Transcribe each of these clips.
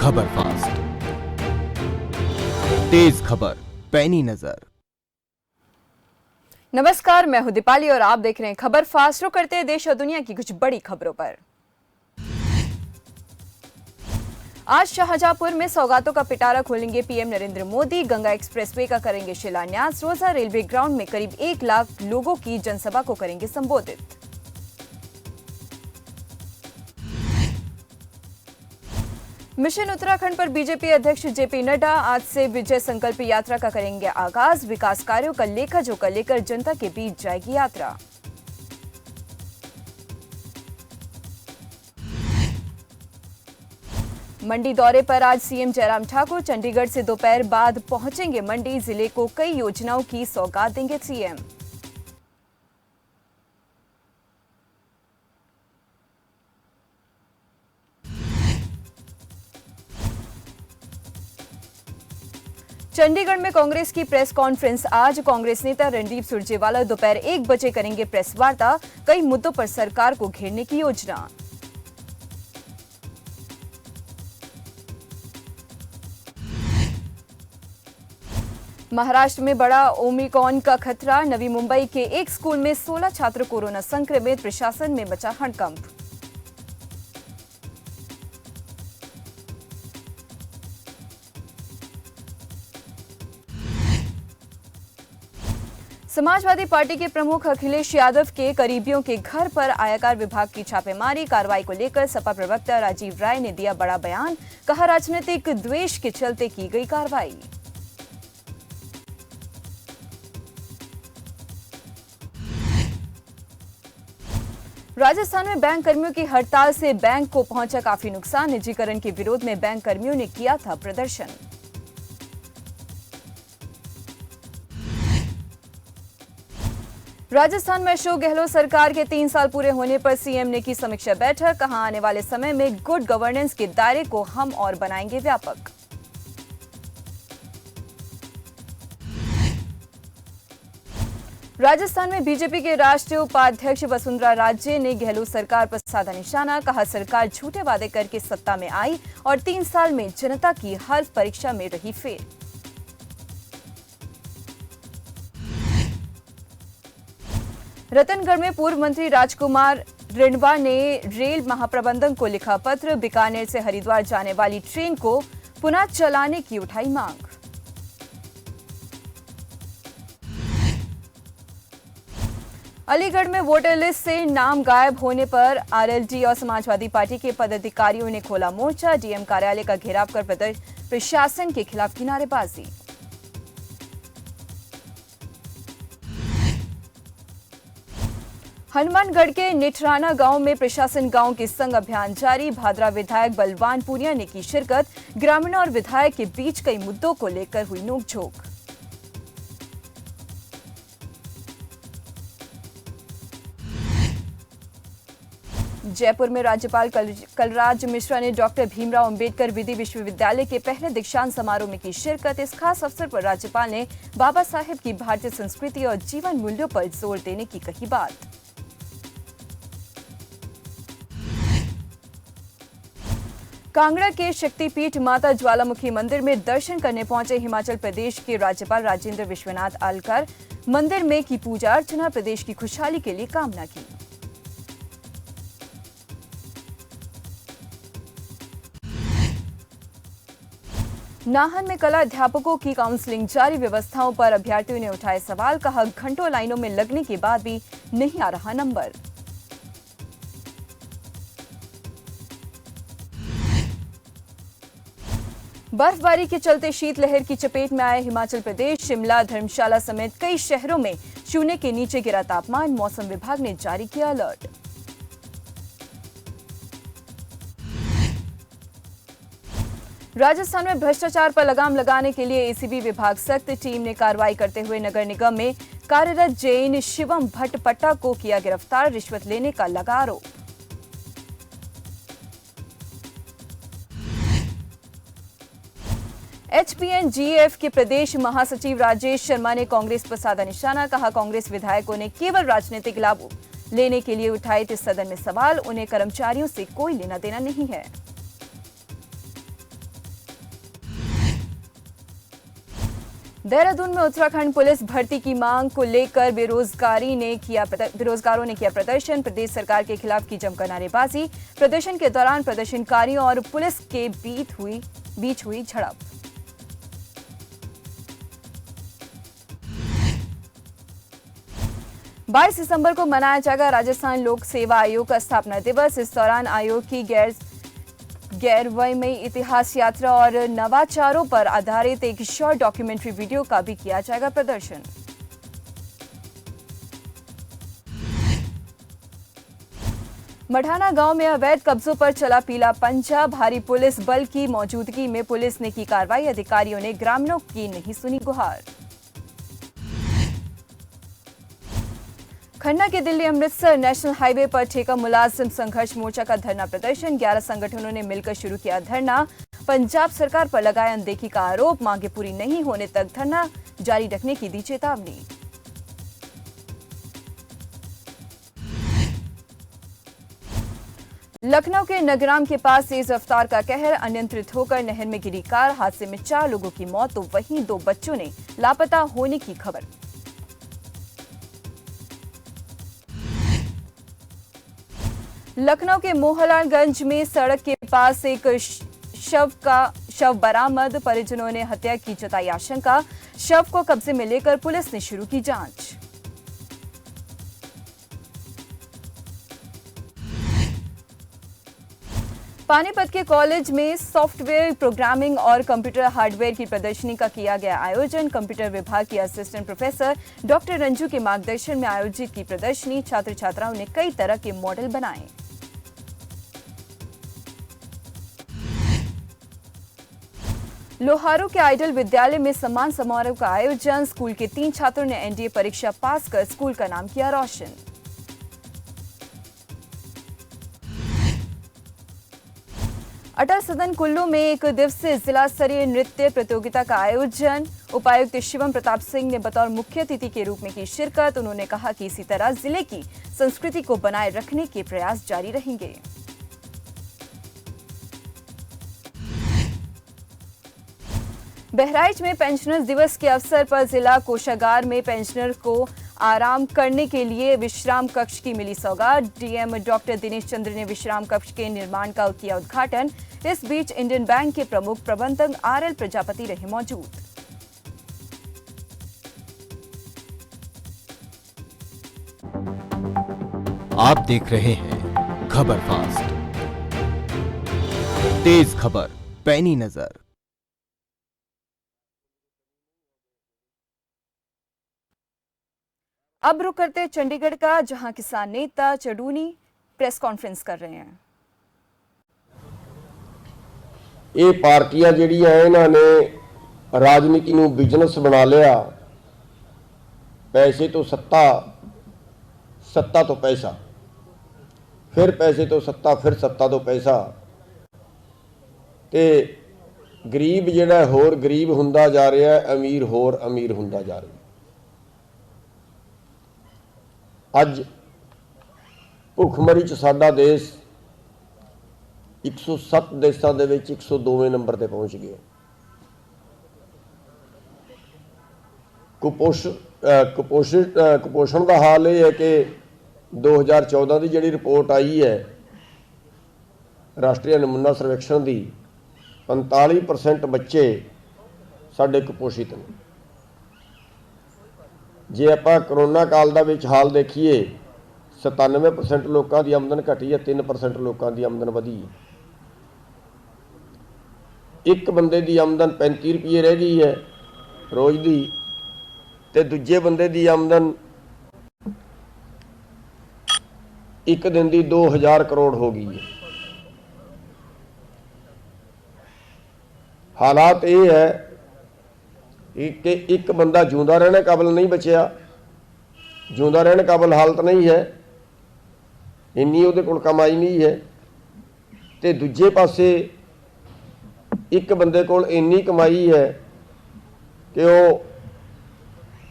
खबर फास्ट, तेज खबर पैनी नजर। नमस्कार, मैं हूं दीपाली और आप देख रहे हैं खबर फास्ट। शुरू करते हैं देश और दुनिया की कुछ बड़ी खबरों पर। आज शाहजहांपुर में सौगातों का पिटारा खोलेंगे पीएम नरेंद्र मोदी। गंगा एक्सप्रेसवे का करेंगे शिलान्यास। रोजा रेलवे ग्राउंड में करीब 1 लाख लोगों की जनसभा को करेंगे संबोधित। मिशन उत्तराखंड पर बीजेपी अध्यक्ष जेपी नड्डा आज से विजय संकल्प यात्रा का करेंगे आगाज। विकास कार्यों का लेखा जोखा लेकर जनता के बीच जाएगी यात्रा। मंडी दौरे पर आज सीएम जयराम ठाकुर। चंडीगढ़ से दोपहर बाद पहुंचेंगे मंडी। जिले को कई योजनाओं की सौगात देंगे सीएम। चंडीगढ़ में कांग्रेस की प्रेस कॉन्फ्रेंस आज। कांग्रेस नेता रणदीप सुरजेवाला दोपहर 1 बजे करेंगे प्रेस वार्ता। कई मुद्दों पर सरकार को घेरने की योजना। महाराष्ट्र में बढ़ा ओमिक्रॉन का खतरा। नवी मुंबई के एक स्कूल में 16 छात्र कोरोना संक्रमित। प्रशासन में मचा हड़कंप। समाजवादी पार्टी के प्रमुख अखिलेश यादव के करीबियों के घर पर आयकर विभाग की छापेमारी। कार्रवाई को लेकर सपा प्रवक्ता राजीव राय ने दिया बड़ा बयान। कहा, राजनीतिक द्वेष के चलते की गई कार्रवाई। राजस्थान में बैंक कर्मियों की हड़ताल से बैंक को पहुंचा काफी नुकसान। निजीकरण के विरोध में बैंक कर्मियों ने किया था प्रदर्शन। राजस्थान में अशोक गहलोत सरकार के 3 साल पूरे होने पर सीएम ने की समीक्षा बैठक। कहा, आने वाले समय में गुड गवर्नेंस के दायरे को हम और बनाएंगे व्यापक। राजस्थान में बीजेपी के राष्ट्रीय उपाध्यक्ष वसुंधरा राजे ने गहलोत सरकार पर साधा निशाना। कहा, सरकार झूठे वादे करके सत्ता में आई और 3 साल में जनता की हर परीक्षा में रही फेल। रतनगढ़ में पूर्व मंत्री राजकुमार रिंडवा ने रेल महाप्रबंधक को लिखा पत्र। बीकानेर से हरिद्वार जाने वाली ट्रेन को पुनः चलाने की उठाई मांग। अलीगढ़ में वोटर लिस्ट से नाम गायब होने पर आरएलडी और समाजवादी पार्टी के पदाधिकारियों ने खोला मोर्चा। डीएम कार्यालय का घेराव कर प्रशासन के खिलाफ की नारेबाजी। हनुमानगढ़ के निठराना गांव में प्रशासन गांव के संग अभियान जारी। भादरा विधायक बलवान पूनिया ने की शिरकत। ग्रामीणों और विधायक के बीच कई मुद्दों को लेकर हुई नोकझोंक। जयपुर में राज्यपाल कलराज मिश्रा ने डॉक्टर भीमराव अंबेडकर विधि विश्वविद्यालय के पहले दीक्षांत समारोह में की शिरकत। इस खास अवसर पर राज्यपाल ने बाबा साहेब की भारतीय संस्कृति और जीवन मूल्यों पर जोर देने की कही बात। कांगड़ा के शक्तिपीठ माता ज्वालामुखी मंदिर में दर्शन करने पहुंचे हिमाचल प्रदेश के राज्यपाल राजेंद्र विश्वनाथ आलकर। मंदिर में की पूजा अर्चना, प्रदेश की खुशहाली के लिए कामना की। नाहन में कला अध्यापकों की काउंसलिंग जारी। व्यवस्थाओं पर अभ्यर्थियों ने उठाए सवाल। कहा, घंटों लाइनों में लगने के बाद भी नहीं आ रहा नंबर। बर्फबारी के चलते शीतलहर की चपेट में आए हिमाचल प्रदेश। शिमला, धर्मशाला समेत कई शहरों में शून्य के नीचे गिरा तापमान। मौसम विभाग ने जारी किया अलर्ट। राजस्थान में भ्रष्टाचार पर लगाम लगाने के लिए एसीबी विभाग सख्त। टीम ने कार्रवाई करते हुए नगर निगम में कार्यरत जैन शिवम भट्टपट्टा को किया गिरफ्तार। रिश्वत लेने का लगा आरोप। एचपीएनजीएफ के प्रदेश महासचिव राजेश शर्मा ने कांग्रेस पर साधा निशाना। कहा, कांग्रेस विधायकों ने केवल राजनीतिक लाभ लेने के लिए उठाए थे सदन में सवाल। उन्हें कर्मचारियों से कोई लेना देना नहीं है। देहरादून में उत्तराखंड पुलिस भर्ती की मांग को लेकर बेरोजगारों ने किया प्रदर्शन। प्रदेश सरकार के खिलाफ की जमकर नारेबाजी। प्रदर्शन के दौरान प्रदर्शनकारियों और पुलिस के बीच हुई झड़प। बाईस दिसंबर को मनाया जाएगा राजस्थान लोक सेवा आयोग का स्थापना दिवस। इस दौरान आयोग की गैरवैमयी इतिहास यात्रा और नवाचारों पर आधारित एक शॉर्ट डॉक्यूमेंट्री वीडियो का भी किया जाएगा प्रदर्शन। मढ़ाना गांव में अवैध कब्जों पर चला पीला पंजा। भारी पुलिस बल की मौजूदगी में पुलिस ने की कार्रवाई। अधिकारियों ने ग्रामीणों की नहीं सुनी गुहार। खन्ना के दिल्ली अमृतसर नेशनल हाईवे पर ठेका मुलाजिम संघर्ष मोर्चा का धरना प्रदर्शन। 11 संगठनों ने मिलकर शुरू किया धरना। पंजाब सरकार पर लगाया अनदेखी का आरोप। मांगे पूरी नहीं होने तक धरना जारी रखने की दी चेतावनी। लखनऊ के नगराम के पास तेज रफ्तार का कहर। अनियंत्रित होकर नहर में गिरी कार। हादसे में 4 लोगों की मौत तो वहीं 2 बच्चों ने लापता होने की खबर। लखनऊ के मोहनलालगंज में सड़क के पास एक शव बरामद। परिजनों ने हत्या की जताई आशंका। शव को कब्जे में लेकर पुलिस ने शुरू की जांच। पानीपत के कॉलेज में सॉफ्टवेयर प्रोग्रामिंग और कंप्यूटर हार्डवेयर की प्रदर्शनी का किया गया आयोजन। कंप्यूटर विभाग की असिस्टेंट प्रोफेसर डॉक्टर रंजू के मार्गदर्शन में आयोजित की प्रदर्शनी। छात्र छात्राओं ने कई तरह के मॉडल बनाए। लोहारू के आइडल विद्यालय में सम्मान समारोह का आयोजन। स्कूल के 3 छात्रों ने एनडीए परीक्षा पास कर स्कूल का नाम किया रोशन। अटल सदन कुल्लू में 1 दिवसीय जिला स्तरीय नृत्य प्रतियोगिता का आयोजन। उपायुक्त शिवम प्रताप सिंह ने बतौर मुख्य अतिथि के रूप में की शिरकत। उन्होंने कहा कि इसी तरह जिले की संस्कृति को बनाए रखने के प्रयास जारी रहेंगे। बहराइच में पेंशनर्स दिवस के अवसर पर जिला कोषागार में पेंशनर को आराम करने के लिए विश्राम कक्ष की मिली सौगात। डीएम डॉक्टर दिनेश चंद्र ने विश्राम कक्ष के निर्माण का किया उद्घाटन। इस बीच इंडियन बैंक के प्रमुख प्रबंधक आरएल प्रजापति रहे मौजूद। आप देख रहे हैं खबर फास्ट, तेज खबर, पैनी नजर। अब रुक करते चंडीगढ़ का, जहां किसान नेता चडूनी प्रेस कॉन्फ्रेंस कर रहे हैं। ये पार्टियां ਜਿਹੜੀਆਂ ਇਹਨਾਂ ਨੇ राजनीति ਨੂੰ बिजनेस बना लिया। पैसे तो सत्ता, सत्ता तो पैसा, फिर पैसे तो सत्ता, फिर सत्ता तो पैसा। ते गरीब ਜਿਹੜਾ होर गरीब ਹੁੰਦਾ जा रहा है, अमीर होर अमीर ਹੁੰਦਾ जा रहा है। ਅੱਜ ਭੁੱਖਮਰੀ ਚ ਸਾਡਾ ਦੇਸ਼ 107 ਦੇਸ਼ਾਂ ਦੇ ਵਿੱਚ 102ਵੇਂ ਨੰਬਰ ਤੇ ਪਹੁੰਚ ਗਿਆ। ਕੁਪੋਸ਼ਣ ਦਾ ਹਾਲ ਇਹ ਹੈ ਕਿ 2014 ਦੀ ਜਿਹੜੀ ਰਿਪੋਰਟ ਆਈ ਹੈ ਰਾਸ਼ਟਰੀ ਨਮੂਨਾ ਸਰਵੇਖਣ ਦੀ, 45% ਬੱਚੇ ਸਾਡੇ ਕੁਪੋਸ਼ਿਤ ਨੇ। ਜੇ ਆਪਾਂ ਕਰੋਨਾ ਕਾਲ ਦਾ ਵਿੱਚ ਹਾਲ ਦੇਖੀਏ, 97% ਲੋਕਾਂ ਦੀ ਆਮਦਨ ਘਟੀ ਹੈ, 3% ਲੋਕਾਂ ਦੀ ਆਮਦਨ ਵਧੀ ਹੈ। ਇੱਕ ਬੰਦੇ ਦੀ ਆਮਦਨ 35 ਰੁਪਏ ਰਹਿ ਗਈ ਹੈ ਰੋਜ਼ ਦੀ, ਤੇ ਦੂਜੇ ਬੰਦੇ ਦੀ ਆਮਦਨ ਇੱਕ ਦਿਨ ਦੀ 2000 ਕਰੋੜ ਹੋ ਗਈ ਹੈ। ਹਾਲਾਤ ਇਹ ਹੈ कि एक बंदा जिंदा रहने काबिल नहीं बचिया, जिंदा रहने काबिल हालत नहीं है, इन्नी उहदे कोल कमाई नहीं है। तो दूजे पासे एक बंदे कोल इन्नी कमाई है कि वो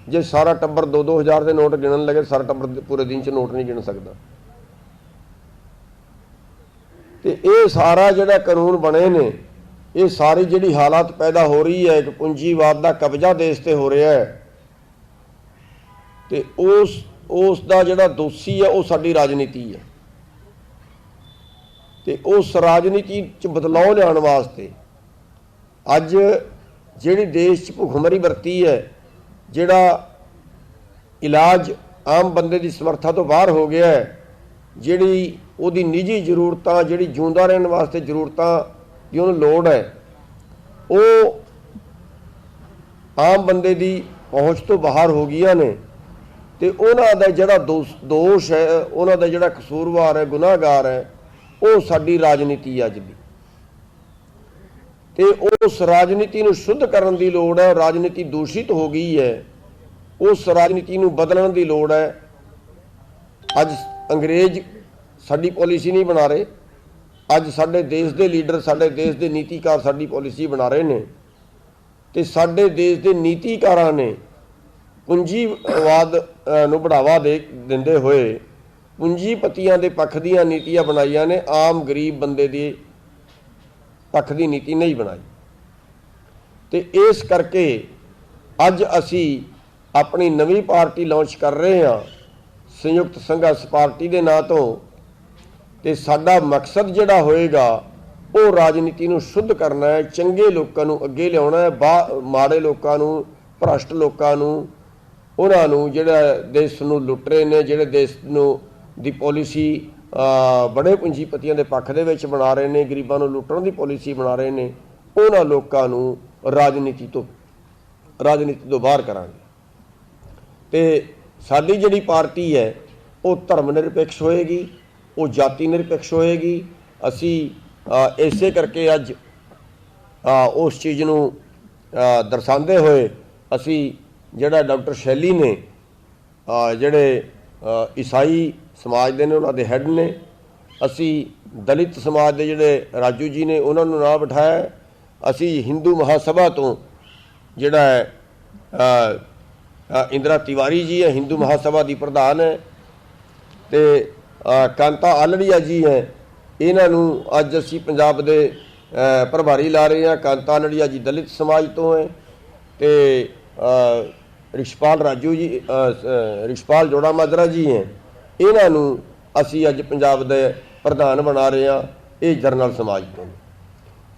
जे सारा टब्बर 2-2 हज़ार के नोट गिनन लगे, सारा टब्बर पूरे दिन च नोट नहीं गिन सकता। तो ये सारा जिहड़ा कानून बने ने ਇਹ ਸਾਰੀ ਜਿਹੜੀ ਹਾਲਾਤ ਪੈਦਾ ਹੋ ਰਹੀ ਹੈ, ਇੱਕ ਪੂੰਜੀਵਾਦ ਦਾ ਕਬਜ਼ਾ ਦੇਸ਼ ਤੇ ਹੋ ਰਿਹਾ ਹੈ, ਤੇ ਉਸ ਦਾ ਜਿਹੜਾ ਦੋਸ਼ੀ ਹੈ ਉਹ ਸਾਡੀ ਰਾਜਨੀਤੀ ਹੈ। ਤੇ ਉਸ ਰਾਜਨੀਤੀ 'ਚ ਬਦਲਾਅ ਲਿਆਉਣ ਵਾਸਤੇ ਅੱਜ ਜਿਹੜੀ ਦੇਸ਼ 'ਚ ਭੁੱਖਮਰੀ ਵਰਤੀ ਹੈ, ਜਿਹੜਾ ਇਲਾਜ ਆਮ ਬੰਦੇ ਦੀ ਸਮਰੱਥਾ ਤੋਂ ਬਾਹਰ ਹੋ ਗਿਆ ਹੈ, ਜਿਹੜੀ ਉਹਦੀ ਨਿੱਜੀ ਜ਼ਰੂਰਤਾਂ, ਜਿਹੜੀ ਜਿਉਂਦਾ ਰਹਿਣ ਵਾਸਤੇ ਜ਼ਰੂਰਤਾਂ ਦੀ ਉਹਨੂੰ ਲੋੜ ਹੈ, ਉਹ ਆਮ ਬੰਦੇ ਦੀ ਪਹੁੰਚ ਤੋਂ ਬਾਹਰ ਹੋ ਗਈਆਂ ਨੇ। ਤੇ ਉਹਨਾਂ ਦਾ ਜਿਹੜਾ ਦੋਸ਼ ਹੈ, ਉਹਨਾਂ ਦਾ ਜਿਹੜਾ ਕਸੂਰਵਾਰ ਹੈ, ਗੁਨਾਹਗਾਰ ਹੈ, ਉਹ ਸਾਡੀ ਰਾਜਨੀਤੀ ਅੱਜ ਦੀ। ਤੇ ਉਸ ਰਾਜਨੀਤੀ ਨੂੰ ਸ਼ੁੱਧ ਕਰਨ ਦੀ ਲੋੜ ਹੈ। ਰਾਜਨੀਤੀ ਦੂਸ਼ਿਤ ਹੋ ਗਈ ਹੈ, ਉਸ ਰਾਜਨੀਤੀ ਨੂੰ ਬਦਲਣ ਦੀ ਲੋੜ ਹੈ। ਅੱਜ ਅੰਗਰੇਜ਼ ਸਾਡੀ ਪਾਲਿਸੀ ਨਹੀਂ ਬਣਾ ਰਹੇ, ਅੱਜ ਸਾਡੇ ਦੇਸ਼ ਦੇ ਲੀਡਰ, ਸਾਡੇ ਦੇਸ਼ ਦੇ ਨੀਤੀਕਾਰ ਸਾਡੀ ਪਾਲਿਸੀ ਬਣਾ ਰਹੇ ਨੇ। ਤੇ ਸਾਡੇ ਦੇਸ਼ ਦੇ ਨੀਤੀਕਾਰਾਂ ਨੇ ਪੂੰਜੀਵਾਦ ਨੂੰ ਬੜਾਵਾ ਦਿੰਦੇ ਹੋਏ ਪੂੰਜੀਪਤੀਆਂ ਦੇ ਪੱਖ ਦੀਆਂ ਨੀਤੀਆਂ ਬਣਾਈਆਂ ਨੇ, ਆਮ ਗਰੀਬ ਬੰਦੇ ਦੇ ਪੱਖ ਦੀ ਨੀਤੀ ਨਹੀਂ ਬਣਾਈ। ਤੇ ਇਸ ਕਰਕੇ ਅੱਜ ਅਸੀਂ ਆਪਣੀ ਨਵੀਂ ਪਾਰਟੀ ਲਾਂਚ ਕਰ ਰਹੇ ਹਾਂ, ਸੰਯੁਕਤ ਸੰਘਰਸ਼ ਪਾਰਟੀ ਦੇ ਨਾਂ ਤੋਂ। ਤੇ ਸਾਡਾ ਮਕਸਦ ਜਿਹੜਾ ਹੋਏਗਾ ਉਹ ਰਾਜਨੀਤੀ ਨੂੰ ਸ਼ੁੱਧ ਕਰਨਾ ਹੈ, ਚੰਗੇ ਲੋਕਾਂ ਨੂੰ ਅੱਗੇ ਲਿਆਉਣਾ ਹੈ, ਮਾੜੇ ਲੋਕਾਂ ਨੂੰ, ਭ੍ਰਸ਼ਟ ਲੋਕਾਂ ਨੂੰ, ਉਹਨਾਂ ਨੂੰ ਜਿਹੜਾ ਦੇਸ਼ ਨੂੰ ਲੁੱਟ ਰਹੇ ਨੇ, ਜਿਹੜੇ ਦੇਸ਼ ਨੂੰ ਦੀ ਪਾਲਿਸੀ ਬੜੇ ਪੂੰਜੀਪਤੀਆਂ ਦੇ ਪੱਖ ਦੇ ਵਿੱਚ ਬਣਾ ਰਹੇ ਨੇ, ਗਰੀਬਾਂ ਨੂੰ ਲੁੱਟਣ ਦੀ ਪਾਲਿਸੀ ਬਣਾ ਰਹੇ ਨੇ, ਉਹਨਾਂ ਲੋਕਾਂ ਨੂੰ ਰਾਜਨੀਤੀ ਤੋਂ ਬਾਹਰ ਕਰਾਂਗੇ। ਤੇ ਸਾਡੀ ਜਿਹੜੀ ਪਾਰਟੀ ਹੈ ਉਹ ਧਰਮ ਨਿਰਪੇਖ ਹੋਏਗੀ, ਉਹ ਜਾਤੀ ਨਿਰਪੇਖ ਹੋਏਗੀ। ਅਸੀਂ ਇਸੇ ਕਰਕੇ ਅੱਜ ਉਸ ਚੀਜ਼ ਨੂੰ ਦਰਸਾਉਂਦੇ ਹੋਏ ਅਸੀਂ ਜਿਹੜਾ ਡਾਕਟਰ ਸ਼ੈਲੀ ਨੇ, ਜਿਹੜੇ ਈਸਾਈ ਸਮਾਜ ਦੇ ਨੇ, ਉਹਨਾਂ ਦੇ ਹੈੱਡ ਨੇ, ਅਸੀਂ ਦਲਿਤ ਸਮਾਜ ਦੇ ਜਿਹੜੇ ਰਾਜੂ ਜੀ ਨੇ ਉਹਨਾਂ ਨੂੰ ਨਾਲ ਬਿਠਾਇਆ। ਅਸੀਂ ਹਿੰਦੂ ਮਹਾਸਭਾ ਤੋਂ ਜਿਹੜਾ ਹੈ ਇੰਦਰਾ ਤਿਵਾਰੀ ਜੀ ਹੈ, ਹਿੰਦੂ ਮਹਾਸਭਾ ਦੀ ਪ੍ਰਧਾਨ ਹੈ। ਤੇ ਕਾਂਤਾ ਆਲੜੀਆ ਜੀ ਹੈ, ਇਹਨਾਂ ਨੂੰ ਅੱਜ ਅਸੀਂ ਪੰਜਾਬ ਦੇ ਪ੍ਰਭਾਰੀ ਲਾ ਰਹੇ ਹਾਂ। ਕਾਂਤਾ ਆਲੜੀਆ ਜੀ ਦਲਿਤ ਸਮਾਜ ਤੋਂ ਹੈ। ਤੇ ਰਿਸ਼ਪਾਲ ਰਿਸ਼ਪਾਲ ਜੋੜਾ ਮਾਜਰਾ ਜੀ ਹੈ, ਇਹਨਾਂ ਨੂੰ ਅਸੀਂ ਅੱਜ ਪੰਜਾਬ ਦੇ ਪ੍ਰਧਾਨ ਬਣਾ ਰਹੇ ਹਾਂ, ਇਹ ਜਰਨਲ ਸਮਾਜ ਤੋਂ।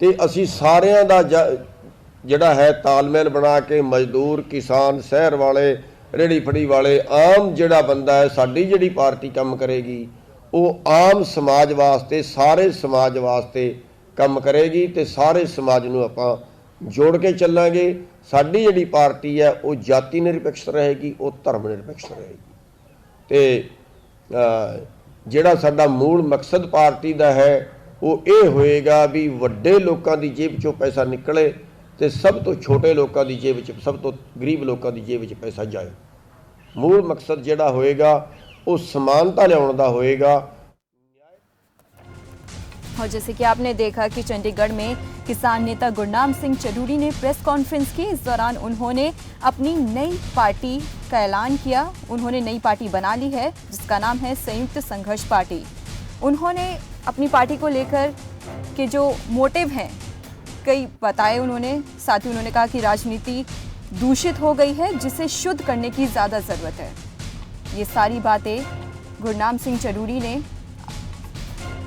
ਤੇ ਅਸੀਂ ਸਾਰਿਆਂ ਦਾ ਜਿਹੜਾ ਹੈ ਤਾਲਮੇਲ ਬਣਾ ਕੇ ਮਜ਼ਦੂਰ, ਕਿਸਾਨ, ਸ਼ਹਿਰ ਵਾਲੇ, ਰੇਹੜੀ ਫੜੀ ਵਾਲੇ, ਆਮ ਜਿਹੜਾ ਬੰਦਾ ਹੈ, ਸਾਡੀ ਜਿਹੜੀ ਪਾਰਟੀ ਕੰਮ ਕਰੇਗੀ ਉਹ ਆਮ ਸਮਾਜ ਵਾਸਤੇ, ਸਾਰੇ ਸਮਾਜ ਵਾਸਤੇ ਕੰਮ ਕਰੇਗੀ। ਤੇ ਸਾਰੇ ਸਮਾਜ ਨੂੰ ਆਪਾਂ ਜੋੜ ਕੇ ਚੱਲਾਂਗੇ। ਸਾਡੀ ਜਿਹੜੀ ਪਾਰਟੀ ਹੈ ਉਹ ਜਾਤੀ ਨਿਰਪੇਖ ਰਹੇਗੀ, ਉਹ ਧਰਮ ਨਿਰਪੇਖ ਰਹੇਗੀ। ਤੇ ਜਿਹੜਾ ਸਾਡਾ ਮੂਲ ਮਕਸਦ ਪਾਰਟੀ ਦਾ ਹੈ ਉਹ ਇਹ ਹੋਏਗਾ ਵੀ ਵੱਡੇ ਲੋਕਾਂ ਦੀ ਜੇਬ 'ਚੋਂ ਪੈਸਾ ਨਿਕਲੇ ਤੇ ਸਭ ਤੋਂ ਛੋਟੇ ਲੋਕਾਂ ਦੀ ਜੇਬ 'ਚ, ਸਭ ਤੋਂ ਗਰੀਬ ਲੋਕਾਂ ਦੀ ਜੇਬ 'ਚ ਪੈਸਾ ਜਾਏ। मूल मकसद जेड़ा होएगा वो समानता लियाउण दा होएगा। और जैसे कि आपने देखा कि चंडीगढ़ में किसान नेता गुरनाम सिंह चरूरी ने प्रेस कॉन्फ्रेंस की। इस दौरान उन्होंने अपनी नई पार्टी का ऐलान किया। उन्होंने नई पार्टी बना ली है जिसका नाम है संयुक्त संघर्ष पार्टी। उन्होंने अपनी पार्टी को लेकर के जो मोटिव हैं कई बताए उन्होंने। साथ ही उन्होंने कहा कि राजनीति दूषित हो गई है जिसे शुद्ध करने की ज़्यादा ज़रूरत है। ये सारी बातें गुरनाम सिंह चरूरी ने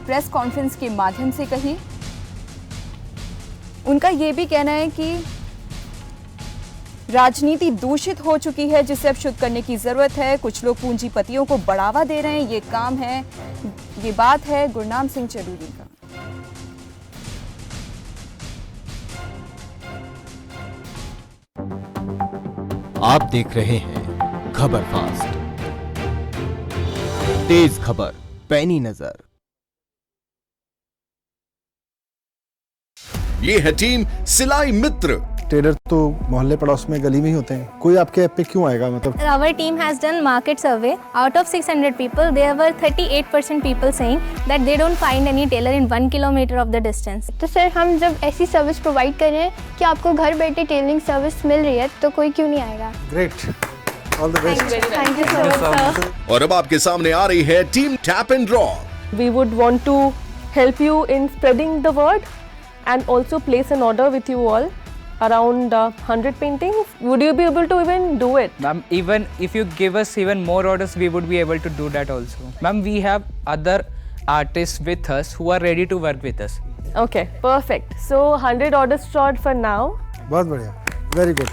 प्रेस कॉन्फ्रेंस के माध्यम से कही। उनका ये भी कहना है कि राजनीति दूषित हो चुकी है जिसे अब शुद्ध करने की जरूरत है। कुछ लोग पूंजीपतियों को बढ़ावा दे रहे हैं, ये काम है, ये बात है गुरनाम सिंह चरूरी का। आप देख रहे हैं खबर फास्ट, तेज खबर, पैनी नजर। ये है टीम सिलाई मित्र। टेलर तो मोहल्ले पड़ोस में गली में ही होते हैं, कोई आपके ऐप पे क्यों आएगा? मतलब Our team has done market survey. Out of 600 people, there were 38% people saying that they don't find any tailor in 1 kilometer of the distance. तो सर हम जब ऐसी सर्विस प्रोवाइड कर रहे हैं कि आपको घर बैठे टेलरिंग सर्विस मिल रही है तो कोई क्यों नहीं आएगा। Great, all the best. Thank you so much sir. और अब आपके सामने आ रही है team tap and draw. We would want to help you in spreading the word and also place an order with you all around 100 paintings. Would you be able to even do it? Ma'am, even if you give us even more orders, we would be able to do that also. Ma'am, we have other artists with us who are ready to work with us. Okay, perfect. So 100 orders stored for now. बहुत बढ़िया, very good.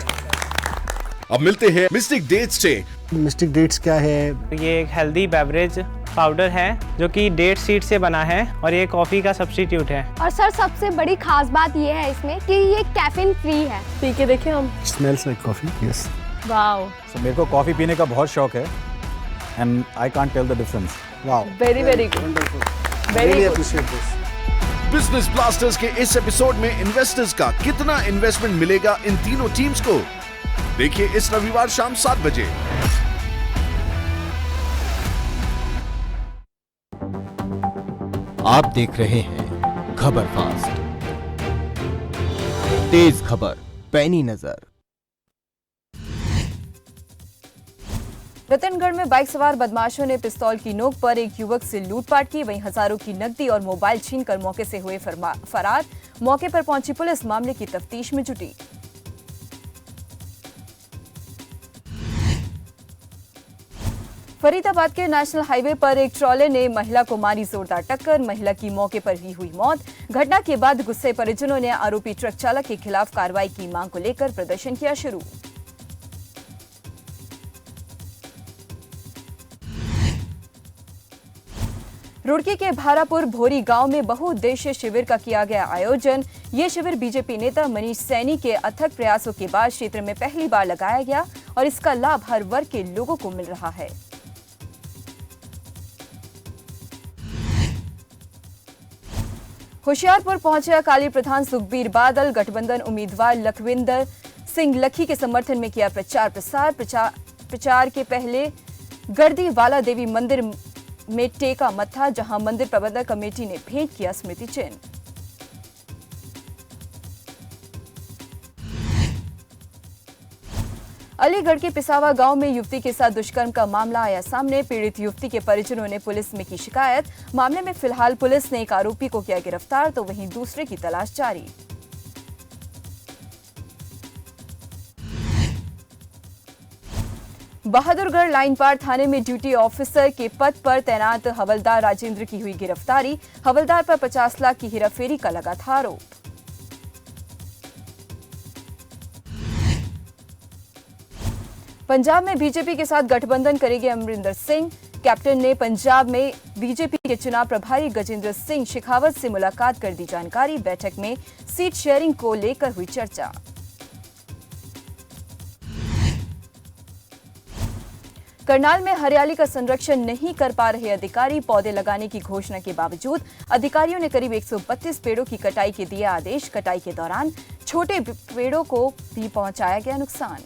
अब मिलते हैं mistake dates से। Mistake dates क्या है? ये एक हेल्दी बेवरेज पाउडर है जो कि डेट सीड से बना है और ये कॉफ़ी का सब्स्टिट्यूट है। और सर सबसे बड़ी खास बात ये है इसमें कि ये कैफीन फ्री है। पी के देखें हम। Smells like coffee, yes. Wow. So, मेरे को कॉफ़ी पीने का बहुत शौक है and I can't tell the difference. Wow, very very good, really appreciate this. Business blasters के इस एपिसोड में इन्वेस्टर्स का कितना इन्वेस्टमेंट मिलेगा इन तीनों टीम्स को, देखिए इस रविवार शाम 7 बजे। आप देख रहे हैं खबर फास्ट, तेज खबर, पैनी नजर। रतनगढ़ में बाइक सवार बदमाशों ने पिस्तौल की नोक पर एक युवक से लूटपाट की, वहीं हजारों की नकदी और मोबाइल छीनकर मौके से हुए फरार। मौके पर पहुंची पुलिस मामले की तफ्तीश में जुटी। फरीदाबाद के नेशनल हाईवे पर एक ट्रॉले ने महिला को मारी जोरदार टक्कर, महिला की मौके पर ही हुई मौत। घटना के बाद गुस्से परिजनों ने आरोपी ट्रक चालक के खिलाफ कार्रवाई की मांग को लेकर प्रदर्शन किया शुरू। रुड़की के भारापुर भोरी गांव में बहुउद्देशीय शिविर का किया गया आयोजन। ये शिविर बीजेपी नेता मनीष सैनी के अथक प्रयासों के बाद क्षेत्र में पहली बार लगाया गया और इसका लाभ हर वर्ग के लोगों को मिल रहा है। होशियारपुर पहुंचे अकाली प्रधान सुखबीर बादल। गठबंधन उम्मीदवार लखविंदर सिंह लखी के समर्थन में किया प्रचार प्रसार। प्रचार के पहले गर्दी वाला देवी मंदिर में टेका मत्था, जहां मंदिर प्रबंधक कमेटी ने भेंट किया स्मृति चिन्ह। अलीगढ़ के पिसावा गांव में युवती के साथ दुष्कर्म का मामला आया सामने। पीड़ित युवती के परिजनों ने पुलिस में की शिकायत। मामले में फिलहाल पुलिस ने एक आरोपी को किया गिरफ्तार, तो वहीं दूसरे की तलाश जारी। बहादुरगढ़ लाइन पार थाने में ड्यूटी ऑफिसर के पद पर तैनात हवलदार राजेंद्र की हुई गिरफ्तारी। हवलदार पर 50 लाख की हेराफेरी का लगा था आरोप। पंजाब में बीजेपी के साथ गठबंधन करेंगे अमरिंदर सिंह। कैप्टन ने पंजाब में बीजेपी के चुनाव प्रभारी गजेंद्र सिंह शेखावत से मुलाकात कर दी जानकारी। बैठक में सीट शेयरिंग को लेकर हुई चर्चा। करनाल में हरियाली का संरक्षण नहीं कर पा रहे अधिकारी। पौधे लगाने की घोषणा के बावजूद अधिकारियों ने करीब 132 पेड़ों की कटाई के दिए आदेश। कटाई के दौरान छोटे पेड़ों को भी पहुंचाया गया नुकसान।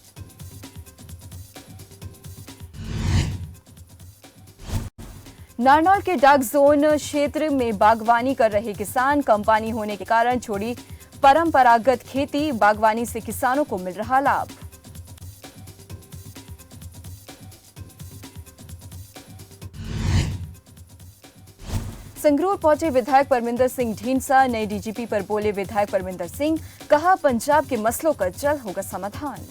नारनौल के डाक जोन क्षेत्र में बागवानी कर रहे किसान। कम पानी होने के कारण छोड़ी परंपरागत खेती। बागवानी से किसानों को मिल रहा लाभ। संगरूर पहुंचे विधायक परमिंदर सिंह ढींडसा। नए डीजीपी पर बोले विधायक परमिंदर सिंह, कहा पंजाब के मसलों का जल्द होगा समाधान।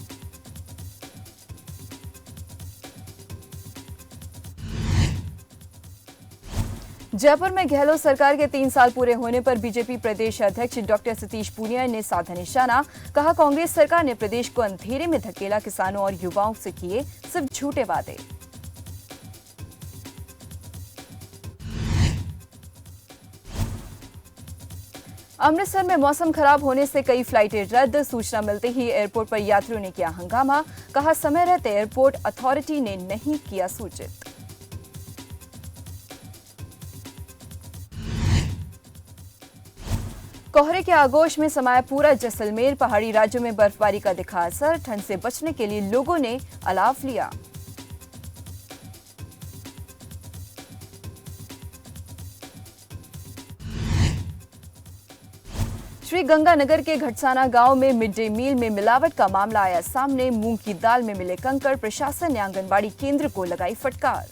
जयपुर में गहलोत सरकार के 3 साल पूरे होने पर बीजेपी प्रदेश अध्यक्ष डॉक्टर सतीश पूनिया ने साधा निशाना। कहा कांग्रेस सरकार ने प्रदेश को अंधेरे में धकेला। किसानों और युवाओं से किए सिर्फ झूठे वादे। अमृतसर में मौसम खराब होने से कई फ्लाइटें रद्द। सूचना मिलते ही एयरपोर्ट पर यात्रियों ने किया हंगामा। कहा समय रहते एयरपोर्ट अथॉरिटी ने नहीं किया सूचित। कोहरे के आगोश में समाया पूरा जैसलमेर। पहाड़ी राज्यों में बर्फबारी का दिखा असर। ठंड से बचने के लिए लोगों ने अलाव लिया। श्री गंगानगर के घटसाना गांव में मिड डे मील में मिलावट का मामला आया सामने। मूंग की दाल में मिले कंकड़। प्रशासन ने आंगनबाड़ी केंद्र को लगाई फटकार।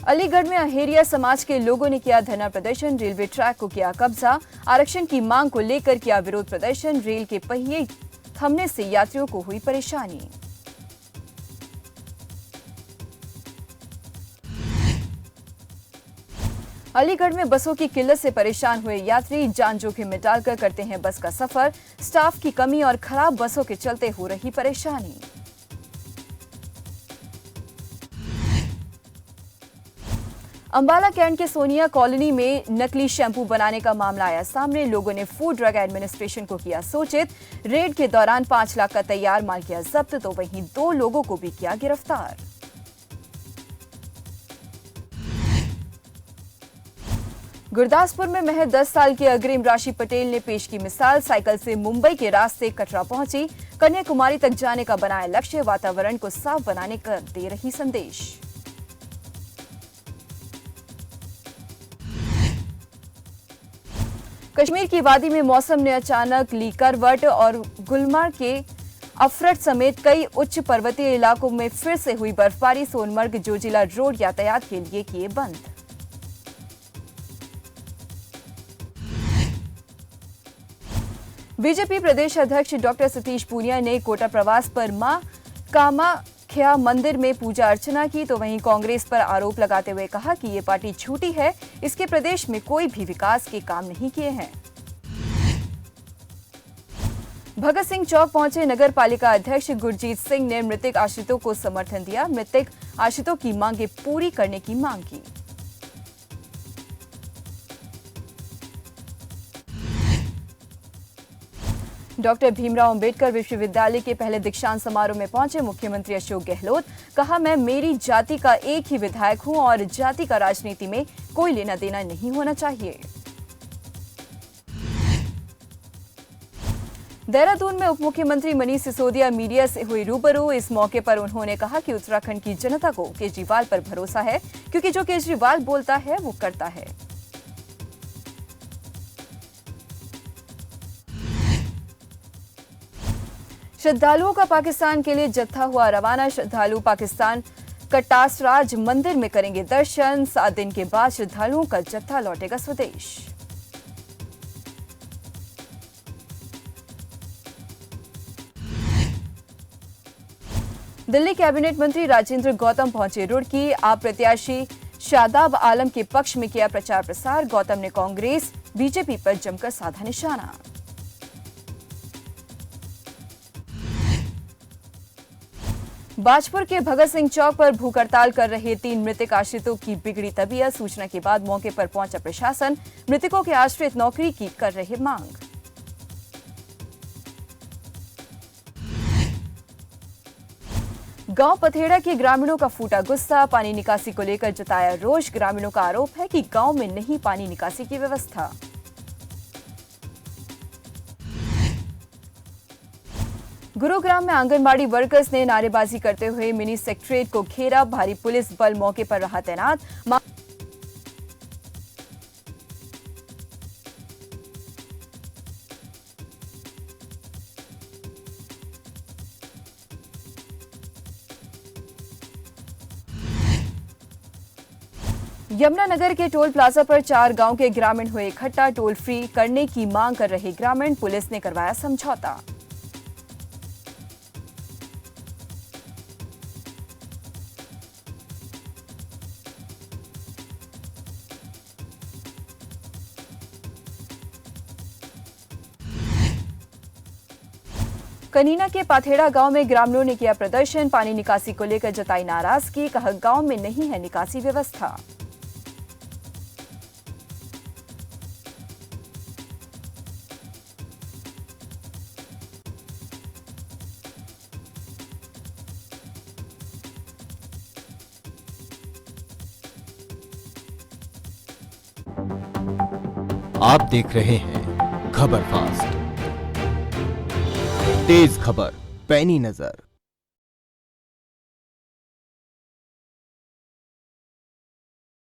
अलीगढ़ में अहेरिया समाज के लोगों ने किया धरना प्रदर्शन, रेलवे ट्रैक को किया कब्जा, आरक्षण की मांग को लेकर किया विरोध प्रदर्शन, रेल के पहिए थमने से यात्रियों को हुई परेशानी। अलीगढ़ में बसों की किल्लत से परेशान हुए यात्री जान जोखिम में डालकर करते हैं बस का सफर, स्टाफ की कमी और खराब बसों के चलते हो रही परेशानी। अंबाला कैंट के सोनिया कॉलोनी में नकली शैंपू बनाने का मामला आया सामने, लोगों ने फूड ड्रग एडमिनिस्ट्रेशन को किया सूचित, रेड के दौरान 5 लाख का तैयार माल किया जब्त, तो वहीं 2 लोगों को भी किया गिरफ्तार। गुरदासपुर में महज 10 साल की अग्रिम राशि पटेल ने पेश की मिसाल, साइकिल से मुंबई के रास्ते कटरा पहुंची, कन्याकुमारी तक जाने का बनाया लक्ष्य, वातावरण को साफ बनाने का दे रही संदेश। कश्मीर की वादी में मौसम ने अचानक ली करवट और गुलमर्ग के अफरट समेत कई उच्च पर्वतीय इलाकों में फिर से हुई बर्फबारी, सोनमर्ग जोजिला रोड यातायात के लिए किए बंद। बीजेपी प्रदेश अध्यक्ष डॉक्टर सतीश पूनिया ने कोटा प्रवास पर मां कामाख्या मंदिर में पूजा अर्चना की, तो वहीं कांग्रेस पर आरोप लगाते हुए कहा कि ये पार्टी झूठी है, इसके प्रदेश में कोई भी विकास के काम नहीं किए हैं। भगत सिंह चौक पहुंचे नगर पालिका अध्यक्ष गुरजीत सिंह ने मृतक आश्रितों को समर्थन दिया, मृतक आश्रितों की मांगे पूरी करने की मांग की। डॉक्टर भीमराव अंबेडकर विश्वविद्यालय के पहले दीक्षांत समारोह में पहुंचे मुख्यमंत्री अशोक गहलोत, कहा मैं मेरी जाति का एक ही विधायक हूं और जाति का राजनीति में कोई लेना देना नहीं होना चाहिए। देहरादून में उप मुख्यमंत्री मनीष सिसोदिया मीडिया से हुई रूबरू, इस मौके पर उन्होंने कहा कि उत्तराखंड की जनता को केजरीवाल पर भरोसा है, क्योंकि जो केजरीवाल बोलता है वो करता है। श्रद्धालुओं का पाकिस्तान के लिए जत्था हुआ रवाना, श्रद्धालु पाकिस्तान कटासराज मंदिर में करेंगे दर्शन, 7 दिन के बाद श्रद्धालुओं का जत्था लौटेगा स्वदेश। दिल्ली कैबिनेट मंत्री राजेंद्र गौतम पहुंचे रुड़की, आप प्रत्याशी शादाब आलम के पक्ष में किया प्रचार प्रसार, गौतम ने कांग्रेस बीजेपी पर जमकर साधा निशाना। बाजपुर के भगत सिंह चौक पर भूख हड़ताल कर रहे 3 मृतक आश्रितों की बिगड़ी तबीयत, सूचना के बाद मौके पर पहुंचा प्रशासन, मृतकों के आश्रित नौकरी की कर रहे मांग। गांव पथेड़ा के ग्रामीणों का फूटा गुस्सा, पानी निकासी को लेकर जताया रोष, ग्रामीणों का आरोप है कि गांव में नहीं पानी निकासी की व्यवस्था। गुरुग्राम में आंगनबाड़ी वर्कर्स ने नारेबाजी करते हुए मिनी सेक्रेटरीट को घेरा, भारी पुलिस बल मौके पर रहा तैनात। यमुनानगर के टोल प्लाजा पर 4 गांव के ग्रामीण हुए इकट्ठा, टोल फ्री करने की मांग कर रहे ग्रामीण, पुलिस ने करवाया समझौता। कनीना के पाथेड़ा गांव में ग्रामीणों ने किया प्रदर्शन, पानी निकासी को लेकर जताई नाराजगी, कहा गांव में नहीं है निकासी व्यवस्था। आप देख रहे हैं खबर फास्ट, तेज खबर पैनी नजर।